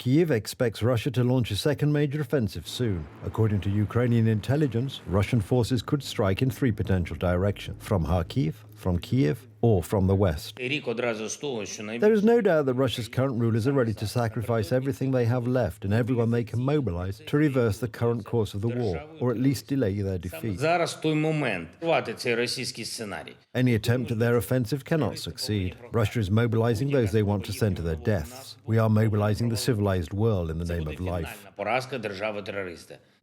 Kyiv expects Russia to launch a second major offensive soon. According to Ukrainian intelligence, Russian forces could strike in three potential directions: from Kharkiv, from Kyiv, or from the west. There is no doubt that Russia's current rulers are ready to sacrifice everything they have left and everyone they can mobilize to reverse the current course of the war, or at least delay their defeat. Any attempt at their offensive cannot succeed. Russia is mobilizing those they want to send to their deaths. We are mobilizing the civilized world in the name of life.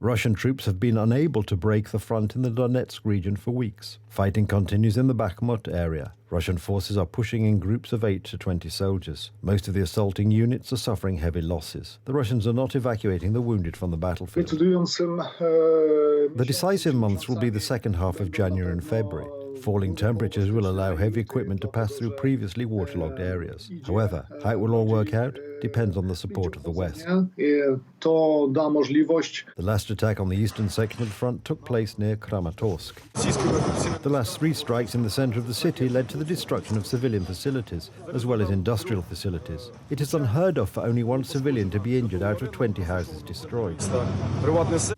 Russian troops have been unable to break the front in the Donetsk region for weeks. Fighting continues in the Bakhmut area. Russian forces are pushing in groups of 8 to 20 soldiers. Most of the assaulting units are suffering heavy losses. The Russians are not evacuating the wounded from the battlefield. The decisive months will be the second half of January and February. Falling temperatures will allow heavy equipment to pass through previously waterlogged areas. However, how it will all work out depends on the support of the West. The last attack on the eastern section of the front took place near Kramatorsk. The last three strikes in the center of the city led to the destruction of civilian facilities, as well as industrial facilities. It is unheard of for only one civilian to be injured out of 20 houses destroyed.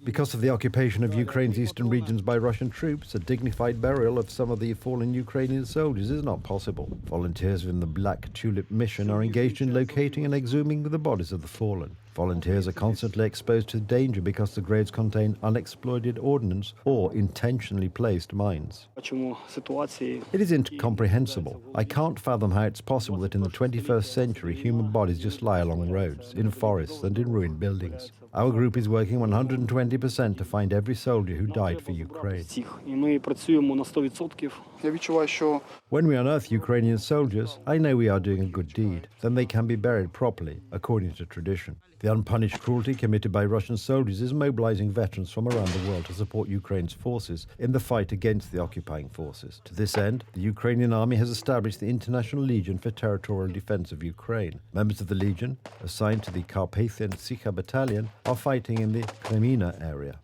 Because of the occupation of Ukraine's eastern regions by Russian troops, a dignified burial of some of the fallen Ukrainian soldiers is not possible. Volunteers within the Black Tulip mission are engaged in locating and exhuming the bodies of the fallen. Volunteers are constantly exposed to danger because the graves contain unexploded ordnance or intentionally placed mines. It is incomprehensible. I can't fathom how it's possible that in the 21st century human bodies just lie along roads, in forests and in ruined buildings. Our group is working 120% to find every soldier who died for Ukraine. When we unearth Ukrainian soldiers, I know we are doing a good deed. Then they can be buried properly, according to tradition. The unpunished cruelty committed by Russian soldiers is mobilizing veterans from around the world to support Ukraine's forces in the fight against the occupying forces. To this end, the Ukrainian army has established the International Legion for Territorial Defense of Ukraine. Members of the Legion, assigned to the Carpathian Sikha Battalion, are fighting in the Crimea area.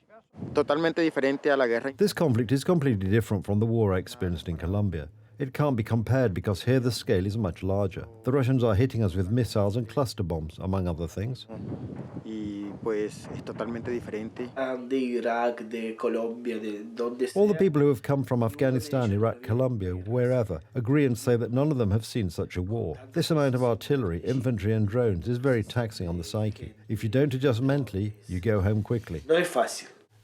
This conflict is completely different from the war I experienced in Colombia. It can't be compared because here the scale is much larger. The Russians are hitting us with missiles and cluster bombs, among other things. All the people who have come from Afghanistan, Iraq, Colombia, wherever, agree and say that none of them have seen such a war. This amount of artillery, infantry and drones is very taxing on the psyche. If you don't adjust mentally, you go home quickly.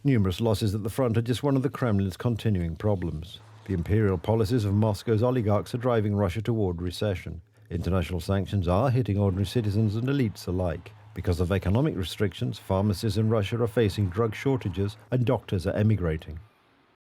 Numerous losses at the front are just one of the Kremlin's continuing problems. The imperial policies of Moscow's oligarchs are driving Russia toward recession. International sanctions are hitting ordinary citizens and elites alike. Because of economic restrictions, pharmacists in Russia are facing drug shortages and doctors are emigrating.